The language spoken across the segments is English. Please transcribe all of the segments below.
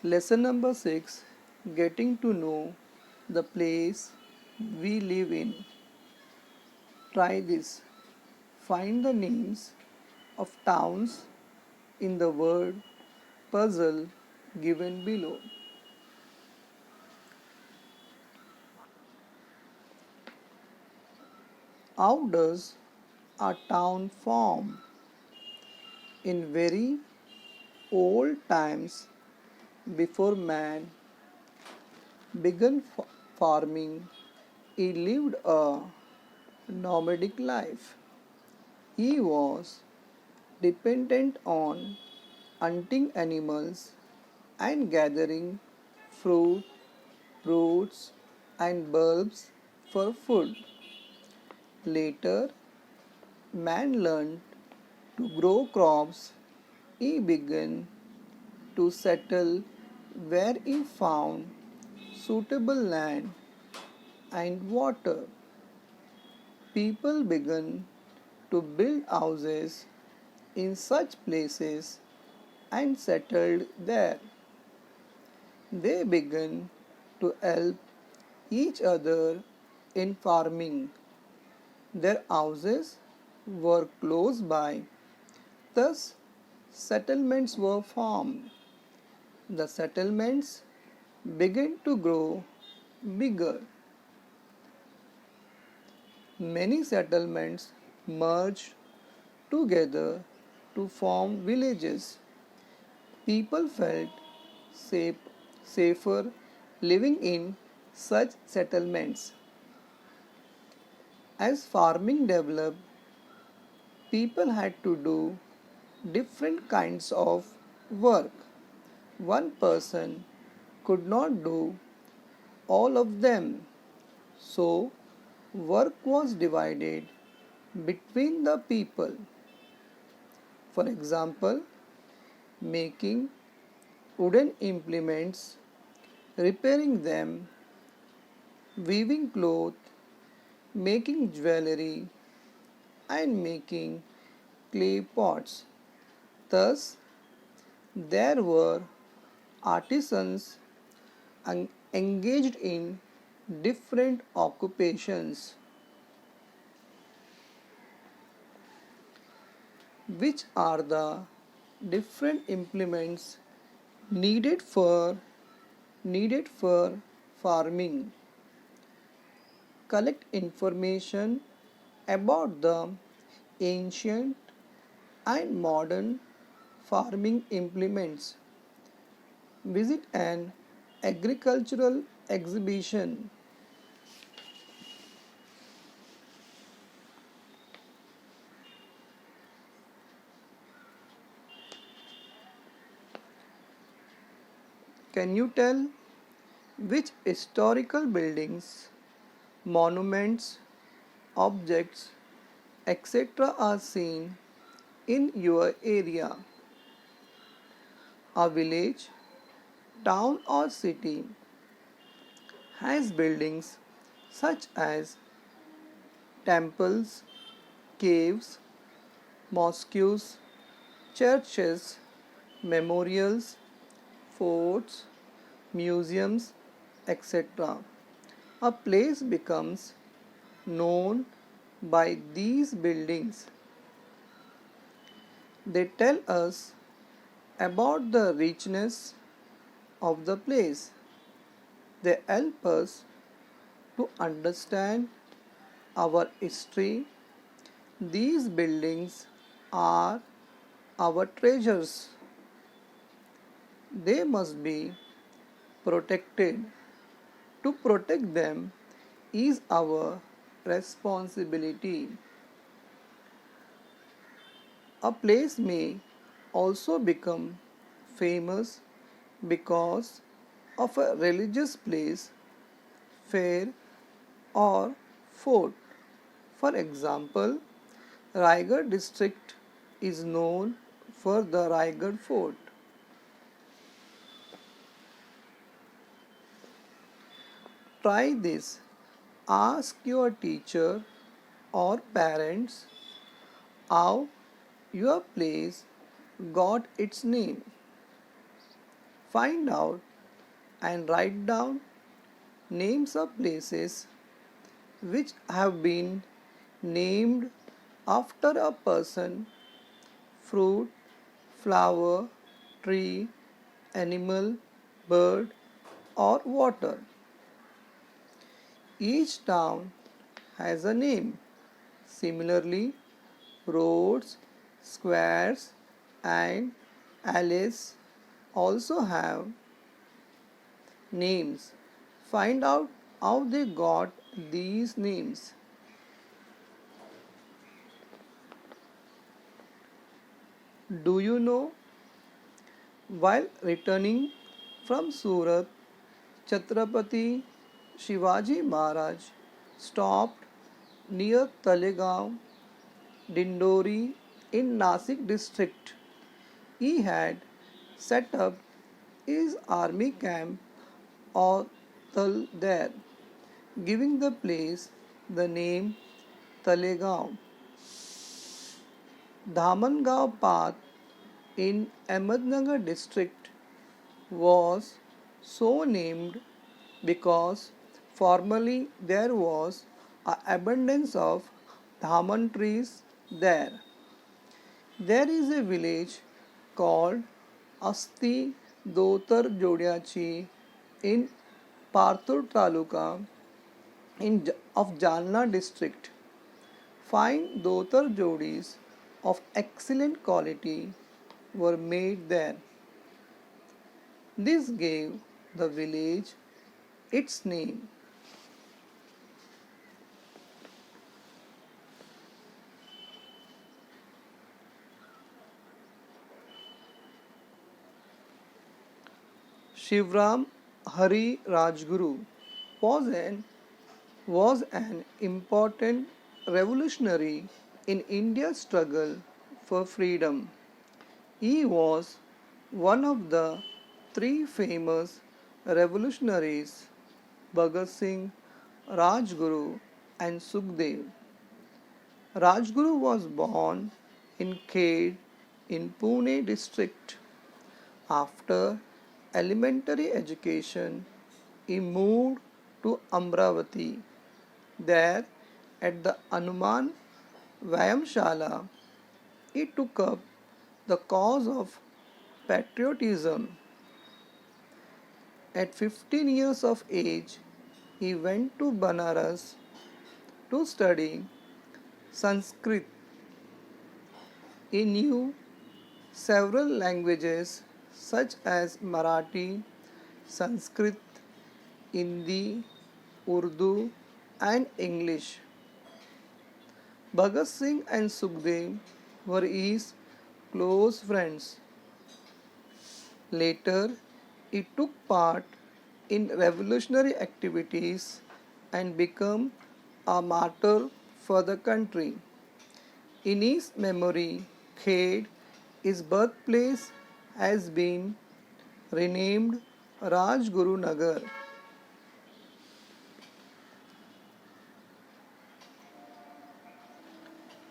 Lesson number 6, Getting to know the place we live in. Try this. Find the names of towns in the word puzzle given below. How does a town form? In very old times, before man began farming, he lived a nomadic life. He was dependent on hunting animals and gathering fruit, roots, and bulbs for food. Later, man learned to grow crops. He began to settle where he found suitable land and water. People began to build houses in such places and settled there. They began to help each other in farming. Their houses were close by, thus, settlements were formed. The settlements began to grow bigger. Many settlements merged together to form villages. People felt safe, safer living in such settlements. As farming developed, people had to do different kinds of work. One person could not do all of them, so work was divided between the people. For example, making wooden implements, repairing them, weaving cloth, making jewelry, and making clay pots. Thus, there were artisans engaged in different occupations. Which are the different implements needed for farming? Collect information about the ancient and modern farming implements. Visit an agricultural exhibition. Can you tell which historical buildings, monuments, objects, etc. are seen in your area? A village, town, or city has buildings such as temples, caves, mosques, churches, memorials, forts, museums, etc. A place becomes known by these buildings. They tell us about the richness of the place. They help us to understand our history. These buildings are our treasures. They must be protected. To protect them is our responsibility. A place may also become famous because of a religious place, fair, or fort. For example, Raigad district is known for the Raigad fort. Try this. Ask your teacher or parents how your place got its name. Find out and write down names of places which have been named after a person, fruit, flower, tree, animal, bird, or water. Each town has a name. Similarly, roads, squares, and alleys also have names. Find out how they got these names. Do you know? While returning from Surat, Chhatrapati Shivaji Maharaj stopped near Talegaon, Dindori in Nasik district. He had set up his army camp or Tal there, giving the place the name Talegaon. Dhamangao Path in Ahmednagar district was so named because formerly there was an abundance of dhaman trees there. There is a village called Asti Dotar Jodiachi in Partur Taluka of Jalna district. Fine Dotar Jodis of excellent quality were made there. This gave the village its name. Shivram Hari Rajguru was an, was an important revolutionary in India's struggle for freedom. He was one of the three famous revolutionaries Bhagat Singh, Rajguru, and Sukhdev. Rajguru was born in Khed in Pune district. After elementary education, he moved to Amravati. There, at the Anuman Vyamshala, he took up the cause of patriotism. At 15 years of age, he went to Banaras to study Sanskrit. He knew several languages such as Marathi, Sanskrit, Hindi, Urdu, and English. Bhagat Singh and Sukhdev were his close friends. Later, he took part in revolutionary activities and became a martyr for the country. In his memory, Khed, his birthplace, has been renamed Rajguru Nagar.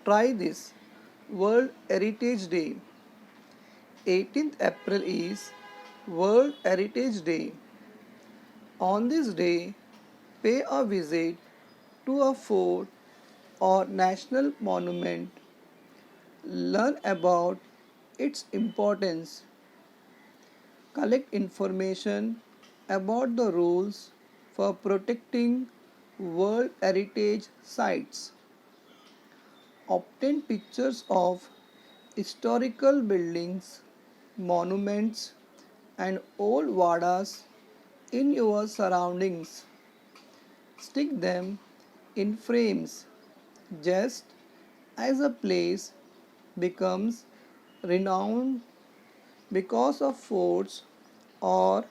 Try this World Heritage Day. 18th April is World Heritage Day. On this day, pay a visit to a fort or national monument. Learn about its importance. Collect information about the rules for protecting World Heritage sites. Obtain pictures of historical buildings, monuments, and old vadas in your surroundings. Stick them in frames just as a place becomes renowned because of forts or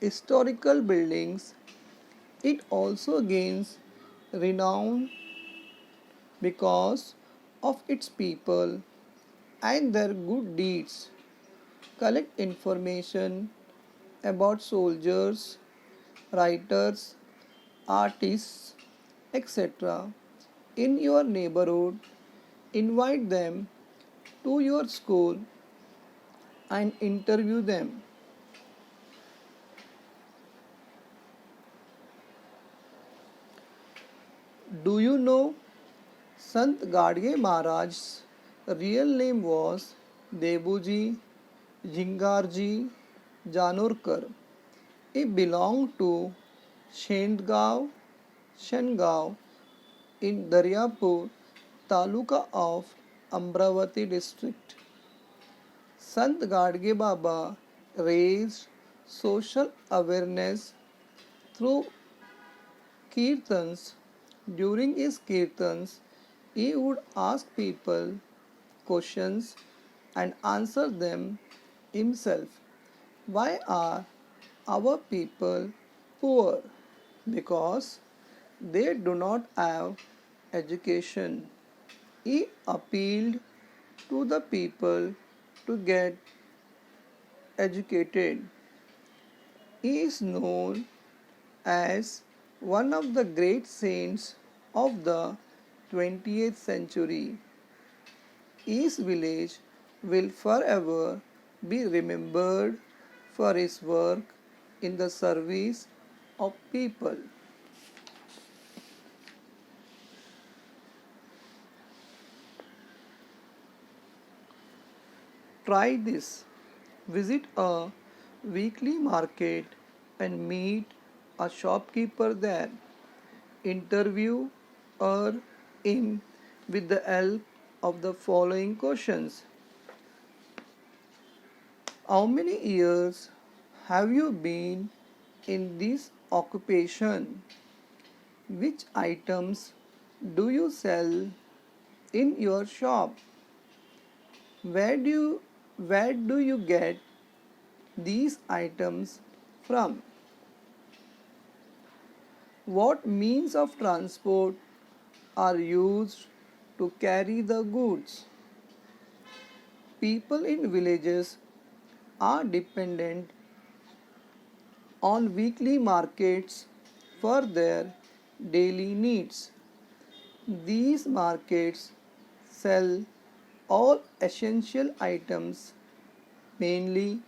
historical buildings. It also gains renown because of its people and their good deeds. Collect information about soldiers, writers, artists, etc. in your neighborhood. Invite them to your school and interview them. Do you know Sant Gadge Maharaj's real name was Debuji Jingarji Janorkar. He belonged to Shendgaon in Daryapur Taluka of Amravati district. Sant Gadge Baba raised social awareness through kirtans. During his kirtans, he would ask people questions and answer them himself. Why are our people poor? Because they do not have education. He appealed to the people to get educated. He is known as one of the great saints of the 20th century. His village will forever be remembered for his work in the service of people. Try this. Visit a weekly market and meet a shopkeeper there. Interview her him with the help of the following questions. How many years have you been in this occupation? Which items do you sell in your shop? Where do you, where do you get these items from? What means of transport are used to carry the goods? People in villages are dependent on weekly markets for their daily needs. These markets sell all essential items, mainly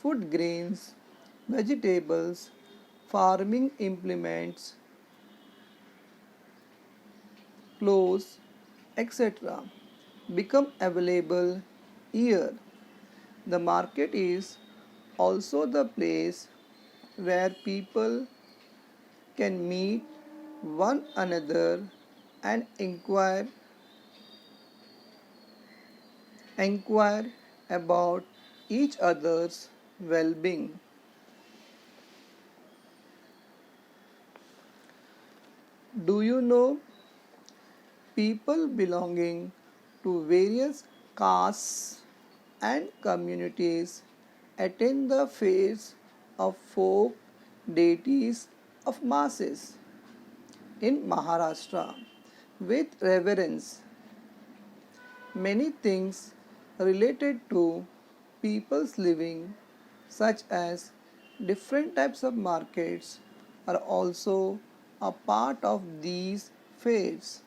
food grains, vegetables, farming implements, clothes, etc. become available here. The market is also the place where people can meet one another and inquire about each other's well-being. Do you know people belonging to various castes and communities attend the fairs of folk deities of masses in Maharashtra with reverence? Many things related to people's living, such as different types of markets, are also a part of these fairs.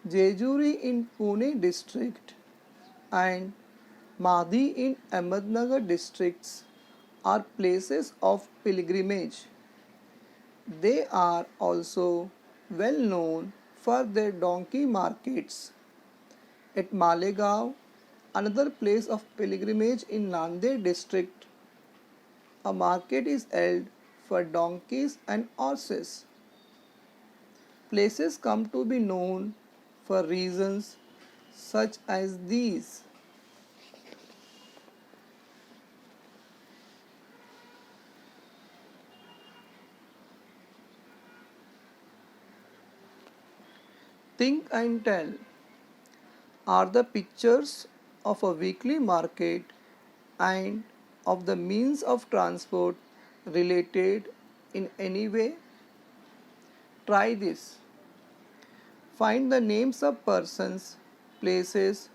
Jejuri in Pune district and Madhi in Ahmednagar districts are places of pilgrimage. They are also well known for their donkey markets. At Malegaon, another place of pilgrimage in Nanded district, a market is held for donkeys and horses. Places come to be known for reasons such as these. Think and Tell are the pictures of a weekly market and of the means of transport related in any way? Try this. Find the names of persons, places,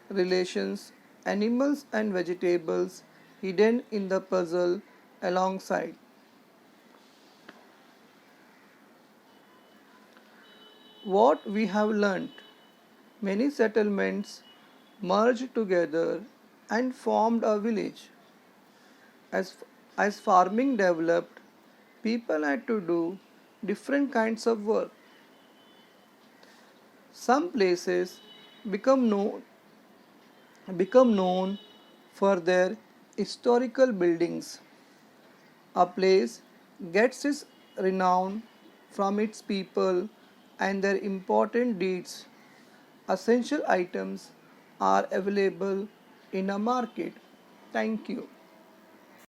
relations, animals, and vegetables hidden in the puzzle alongside. What we have learnt: many settlements merged together and formed a village. As, as farming developed, people had to do different kinds of work. Some places become known, become known for their historical buildings. A place gets its renown from its people and their important deeds. Essential items are available in a market. Thank you.